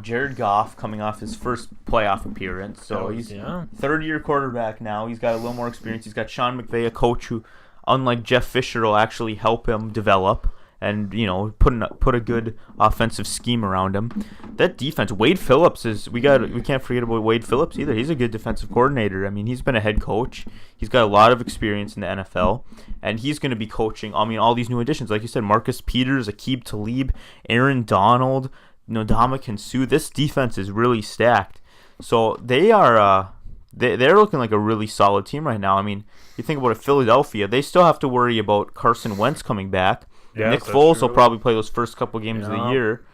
Jared Goff coming off his first playoff appearance. So he's third-year quarterback now. He's got a little more experience. He's got Sean McVay, a coach who, unlike Jeff Fisher, will actually help him develop and, put a good offensive scheme around him. That defense, Wade Phillips we can't forget about Wade Phillips either. He's a good defensive coordinator. I mean, he's been a head coach. He's got a lot of experience in the NFL, and he's going to be coaching, all these new additions. Like you said, Marcus Peters, Aqib Talib, Aaron Donald, Ndamukong Suh. This defense is really stacked. So they are they're looking like a really solid team right now. I mean, you think about it, Philadelphia, they still have to worry about Carson Wentz coming back. Yeah, Nick Foles will probably play those first couple games of the year.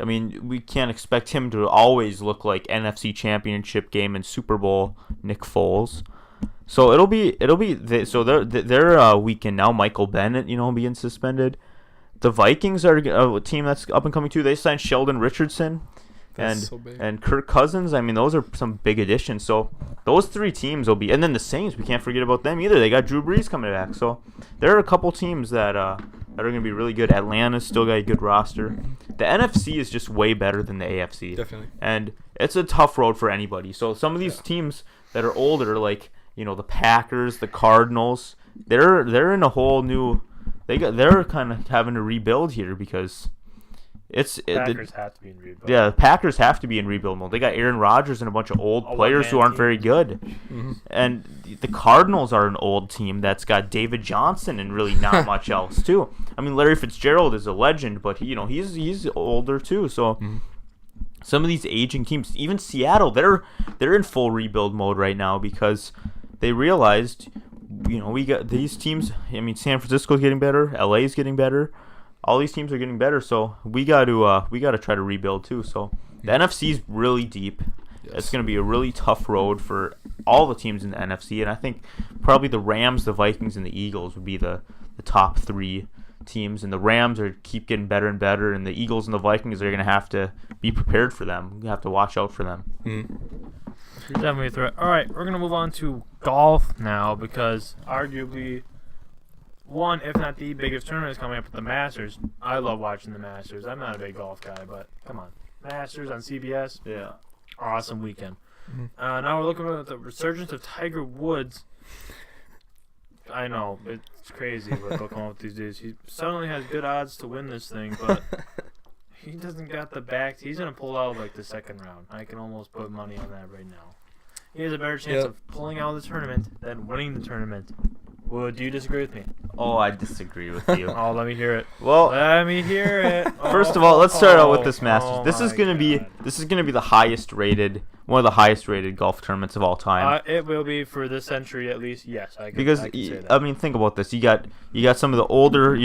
I mean, we can't expect him to always look like NFC Championship game and Super Bowl Nick Foles. So it'll be so they're weakened now. Michael Bennett, being suspended. The Vikings are a team that's up and coming too. They signed Sheldon Richardson and Kirk Cousins. I mean, those are some big additions. So those 3 teams will be, and then the Saints, we can't forget about them either. They got Drew Brees coming back. So there are a couple teams that are going to be really good. Atlanta's still got a good roster. The NFC is just way better than the AFC. Definitely. And it's a tough road for anybody. So some of these teams that are older, like the Packers, the Cardinals, they're in a whole new. They're kind of having to rebuild here because Packers have to be in rebuild. Yeah, the Packers have to be in rebuild mode. They got Aaron Rodgers and a bunch of old players who aren't very good. Mm-hmm. And the Cardinals are an old team that's got David Johnson and really not much else too. I mean, Larry Fitzgerald is a legend, but he's older too. So some of these aging teams, even Seattle, they're in full rebuild mode right now because they realized, we got these teams. I mean, San Francisco's getting better, LA's getting better. all these teams are getting better. So we got to try to rebuild too. So the NFC's really deep. Yes. It's going to be a really tough road for all the teams in the NFC, and I think probably the Rams, the Vikings, and the Eagles would be the top 3 teams. And the Rams keep getting better and better, and the Eagles and the Vikings are going to have to be prepared for them. You have to watch out for them. Definitely a threat. All right, we're going to move on to golf now because arguably one, if not the biggest tournament is coming up at the Masters. I love watching the Masters. I'm not a big golf guy, but come on. Masters on CBS. Yeah. Awesome weekend. Now we're looking at the resurgence of Tiger Woods. I know, it's crazy what they'll come up with these days. He suddenly has good odds to win this thing, but he doesn't got the back. He's going to pull out like the second round. I can almost put money on that right now. He has a better chance of pulling out of the tournament than winning the tournament. Well, do you disagree with me? Oh, I disagree with you. Oh, let me hear it. Well, let me hear it. First of all, let's start out with this Masters. This is gonna be the highest rated, one of the highest rated golf tournaments of all time. It will be for this century at least. Yes, I can say that. I mean, think about this. You got some of the older,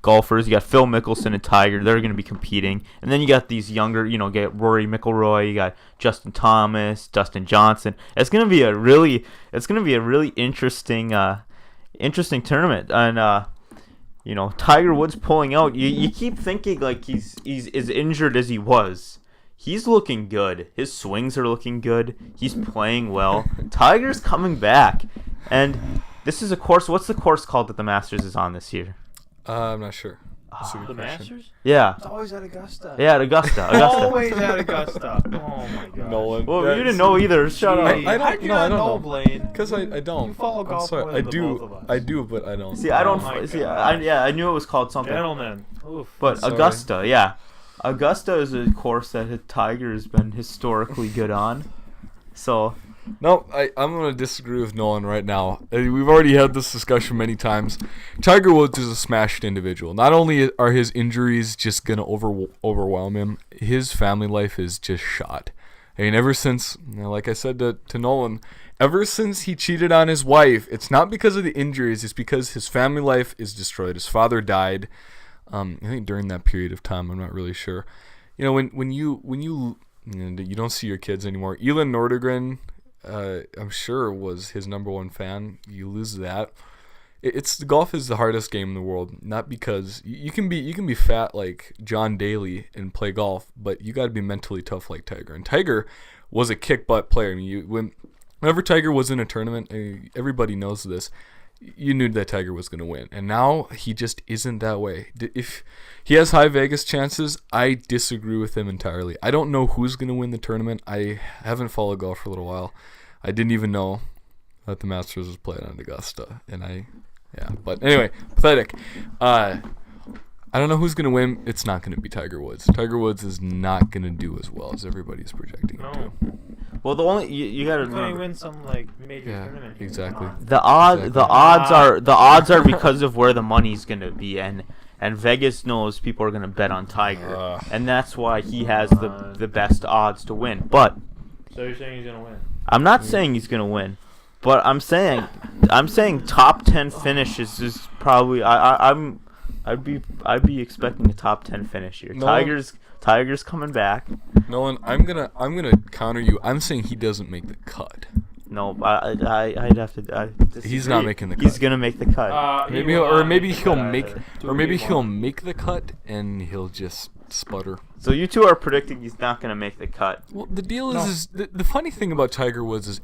golfers. You got Phil Mickelson and Tiger. They're gonna be competing, and then you got these younger, get Rory McIlroy. You got Justin Thomas, Dustin Johnson. It's gonna be a really interesting tournament, and Tiger Woods pulling out. You keep thinking like he's as injured as he was. He's looking good. His swings are looking good. He's playing well. Tiger's coming back, and this is a course. What's the course called that the Masters is on this year? I'm not sure. The Masters? Yeah. It's always at Augusta. Yeah, at Augusta. Always at Augusta. Oh my god. Nolan. Well, you didn't know either. Shut up. I don't know, Blaine. Because I don't. You follow golf more I than do. both of us. I do, but I don't. See, I don't. God. I knew it was called something. Gentlemen. Oof. But Augusta, yeah. Augusta is a course that Tiger has been historically good on. So. No, I'm going to disagree with Nolan right now. We've already had this discussion many times. Tiger Woods is a smashed individual. Not only are his injuries just going to overwhelm him, his family life is just shot. I mean, ever since, like I said to Nolan, ever since he cheated on his wife, it's not because of the injuries, it's because his family life is destroyed. His father died, I think during that period of time, I'm not really sure. When you don't see your kids anymore. Elin Nordegren, I'm sure was his number one fan. You lose that. Golf is the hardest game in the world. Not because you can be fat like John Daly and play golf, but you got to be mentally tough like Tiger. And Tiger was a kick butt player. I mean, whenever Tiger was in a tournament, everybody knows this. You knew that Tiger was going to win, and now he just isn't that way. If he has high Vegas chances, I disagree with him entirely. I don't know who's going to win the tournament. I haven't followed golf for a little while. I didn't even know that the Masters was played on Augusta, but anyway, pathetic. I don't know who's going to win. It's not going to be Tiger Woods. Tiger Woods is not going to do as well as everybody's projecting him to. Well, the only you got to remember, win some major tournament. Exactly. The odds are because of where the money's going to be, and Vegas knows people are going to bet on Tiger, and that's why he has the best odds to win. But so you're saying he's going to win? I'm not saying he's going to win, but I'm saying top 10 finishes is probably I'd be expecting a top 10 finish here. Tiger's coming back. Nolan, I'm gonna counter you. I'm saying he doesn't make the cut. No, I'd have to. He's not making the cut. He's gonna make the cut. Maybe he'll make the cut and he'll just sputter. So you two are predicting he's not gonna make the cut. Well, the deal is the funny thing about Tiger Woods is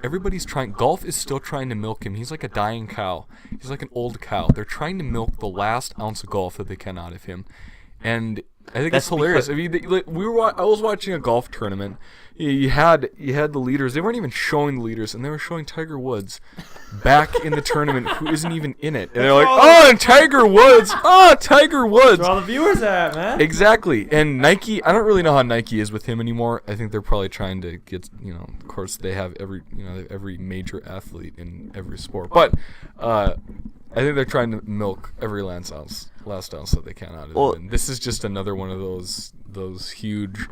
golf is still trying to milk him. He's like a dying cow. He's like an old cow. They're trying to milk the last ounce of golf that they can out of him, and I think it's hilarious. I mean, I was watching a golf tournament. You had the leaders. They weren't even showing the leaders, and they were showing Tiger Woods back in the tournament, who isn't even in it. And they're like, and Tiger Woods! Tiger Woods! Where all the viewers at, man? Exactly. And Nike, I don't really know how Nike is with him anymore. I think they're probably trying to get, of course they have every major athlete in every sport. But I think they're trying to milk every last ounce that they can out of him. And this is just another one of those huge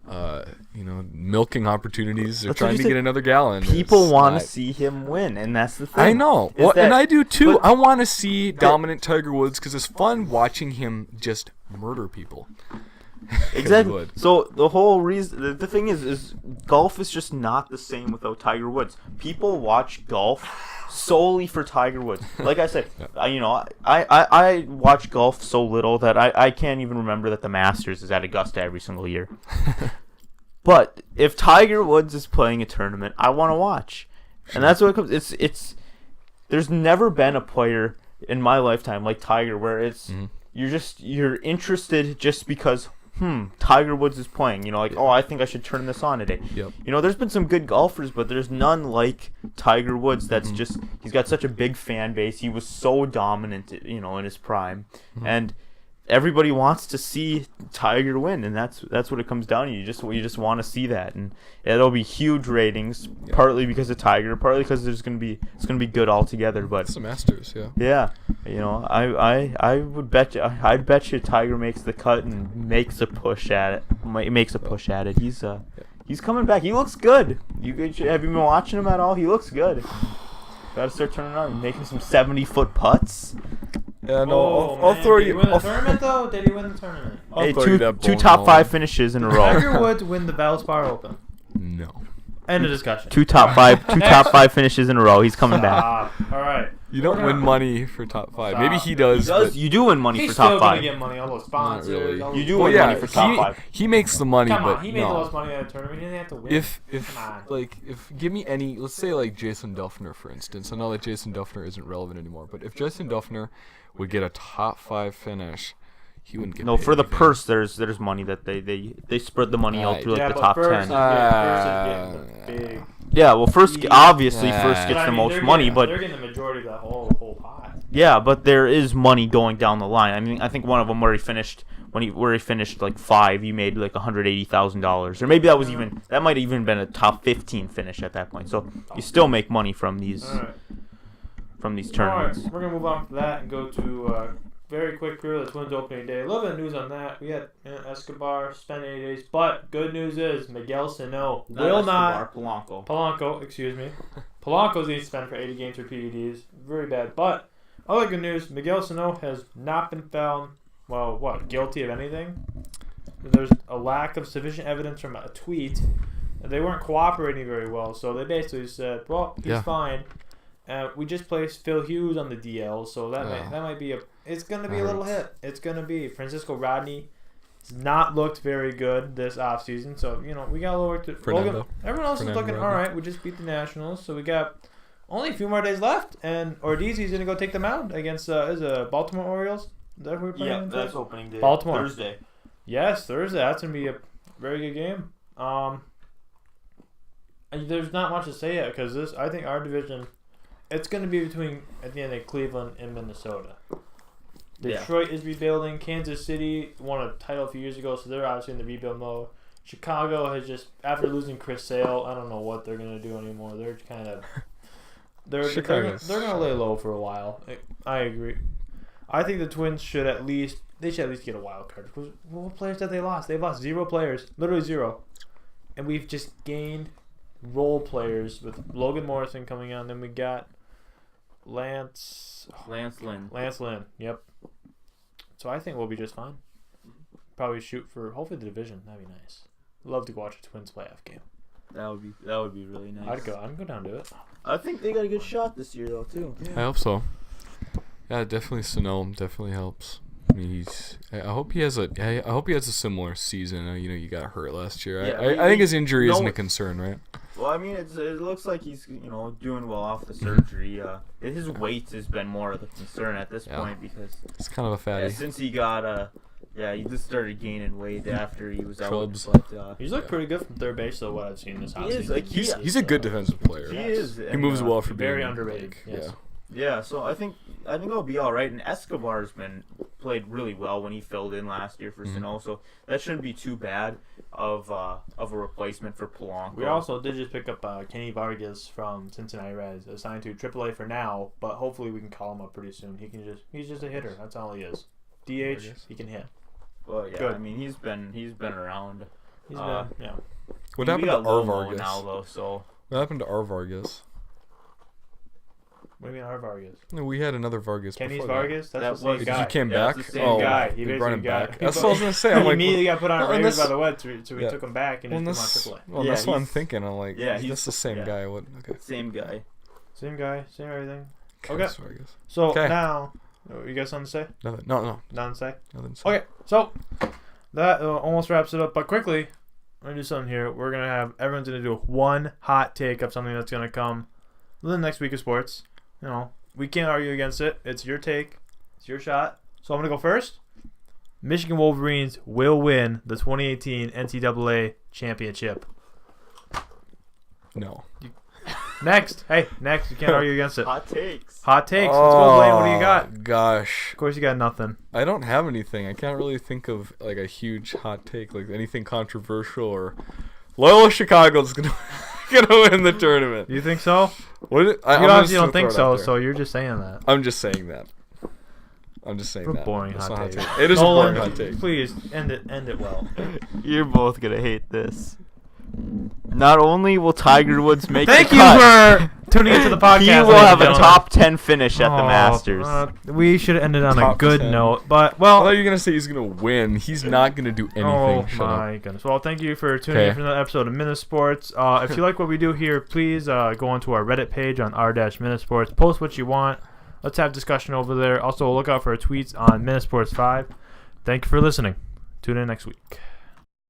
milking opportunities. They're That's what trying you to said. get another gallon. People want to see him win, and that's the thing. I know. Is that- and I do too. but- I want to see dominant Tiger Woods because it's fun watching him just murder people. Exactly. So the whole reason, the thing is golf is just not the same without Tiger Woods. People watch golf solely for Tiger Woods. Like I said, I watch golf so little that I can't even remember that the Masters is at Augusta every single year. But if Tiger Woods is playing a tournament, I want to watch, and that's what it comes. It's there's never been a player in my lifetime like Tiger where it's you're interested just because. Tiger Woods is playing. I think I should turn this on today. Yep. There's been some good golfers, but there's none like Tiger Woods. That's just he's got such a big fan base. He was so dominant, in his prime, and everybody wants to see Tiger win, and that's what it comes down to. You just want to see that, and it'll be huge ratings, partly because of Tiger, partly because it's gonna be good altogether. But it's the Masters, yeah. I would bet you. I'd bet you Tiger makes the cut and makes a push at it. He's coming back. He looks good. Have you been watching him at all? He looks good. Got to start turning on and making some 70-foot putts. Yeah, no, I'll throw you. Did he win the tournament though? Did he win the tournament? Hey, two top 5 finishes in a row. Tiger Woods win the Valspar Open. No. End of discussion. Two top five finishes in a row. He's coming back. All right. You don't win money for top 5. Maybe he does. You do win money He's for top still 5. gonna get money. All those sponsors. Really. All You those- do Well, win yeah, money for top 5. he makes the money, Come but on, he made no. the most money at a tournament. He didn't have to win. If Come on. give me any, let's say like Jason Duffner, for instance. I know that Jason Duffner isn't relevant anymore, but if Jason Duffner would get a top 5 finish, he wouldn't get No, paid for the anything. purse, there's money that they spread the money out through like Yeah, the but top first 10. First is getting the big. Yeah, well, first obviously Yeah. first But gets I the mean, most they're money, getting- but they're getting the majority of the whole pot. yeah, but there is money going down the line. I mean, I think one of them where he finished like 5, he made like $180,000, or maybe that might even been a top 15 finish at that point. So you still make money from these tournaments. All right, we're gonna move on from that and go to very quick career. The Twins opening day. A little bit of news on that. We had Escobar spent 80 days, but good news is Miguel Sano will not. Polanco, excuse me. Polanco's being suspended for 80 games for PEDs. Very bad. But other good news, Miguel Sano has not been found, guilty of anything. There's a lack of sufficient evidence from a tweet. They weren't cooperating very well, so they basically said, he's fine. We just placed Phil Hughes on the DL, so that might be it's going to be a little hit. It's going to be. Francisco Rodney has not looked very good this offseason, so, we got a little work to do. Everyone else is looking all right. We just beat the Nationals, so we got only a few more days left, and Ortiz is going to go take them out against Baltimore Orioles. Is that who we're playing? Yeah, that's opening day. Baltimore. Thursday. Yes, Thursday. That's going to be a very good game. There's not much to say yet, because I think our division... It's going to be between, at the end of Cleveland and Minnesota. Detroit is rebuilding. Kansas City won a title a few years ago, so they're obviously in the rebuild mode. Chicago has just, after losing Chris Sale, I don't know what they're going to do anymore. They're kind of... They're going to lay low for a while. I agree. I think the Twins should at least get a wild card. What players have they lost? They've lost 0 players. Literally 0. And we've just gained role players with Logan Morrison coming on. Then we got... Lance Lynn. Yep. So I think we'll be just fine. Probably shoot for hopefully the division. That'd be nice. Love to watch a Twins playoff game. That would be really nice. I'd go down to it. I think they got a good shot this year though too. Yeah. I hope so. Yeah, definitely Sano definitely helps. I mean, I hope he has a similar season. You got hurt last year. Yeah, I think his injury isn't a concern, right? Well, I mean, it looks like he's doing well off the surgery. His weight has been more of the concern at this point because it's kind of a fatty. Since he got he just started gaining weight after he was out. He's looked pretty good from third base though. What I've seen this offseason. He's a good defensive player. He is. He moves well for very being underrated. Yes. Yeah, so I think it'll be all right. And Escobar's played really well when he filled in last year for Sano, so that shouldn't be too bad of a replacement for Polanco. We also did just pick up Kenny Vargas from Cincinnati Reds, assigned to AAA for now, but hopefully we can call him up pretty soon. He's just a hitter. That's all he is. DH, he can hit. Well, yeah, Good. I mean he's been around He's been, yeah. What We happened got to our Lomo Vargas? now though, so What happened to our Vargas? What do you mean our Vargas? No, we had another Vargas. Kenny's before Vargas? That That's the was- same That. guy. He came Yeah, back. it's the same Oh, guy. He He brought him basically got- back. That's what I was gonna say. I'm He like, immediately got put on well, and waivers this- by the Wed, so we yeah. took him back and well, just put him on this, AAA. well, Yeah, that's what I'm he's- thinking. I'm like, yeah, that's he's- the same yeah. guy. What? Okay. same guy. Same guy, same everything. Kenny's Okay. Vargas. So Okay. now, you got something to say? Nothing. No. Nothing to say? Nothing. To say. Okay, so that almost wraps it up. But quickly, we're gonna do something here. We're gonna have everyone's gonna do one hot take of something that's gonna come within the next week of sports. You know, we can't argue against it. It's your take. It's your shot. So I'm gonna go first. Michigan Wolverines will win the 2018 NCAA championship. No. Next, next. You can't argue against it. Hot takes. Hot takes. Let's go, Blaine. What do you got? Gosh. Of course, you got nothing. I don't have anything. I can't really think of like a huge hot take, like anything controversial or. Loyola Chicago's gonna win the tournament. You think so? What? You obviously don't think so, so you're just saying that. I'm just saying that. I'm just saying What a that. boring That's hot not take. It is Nolan, a boring hot take. Please end it well. You're both gonna hate this. Not only will Tiger Woods make Thank the you cut, for tuning into the podcast. he ladies will and have a gentlemen. top 10 finish at the Oh, Masters. We should have ended on a Top good 10. note, but I well. thought you were gonna say he's gonna win. He's not gonna do anything. Oh Shut up. my goodness! Well, thank you for tuning in Okay. for another episode of MinneSports. If you like what we do here, please go onto our Reddit page on r-MinneSports. Post what you want. Let's have discussion over there. Also, look out for our tweets on MinneSports 5. Thank you for listening. Tune in next week.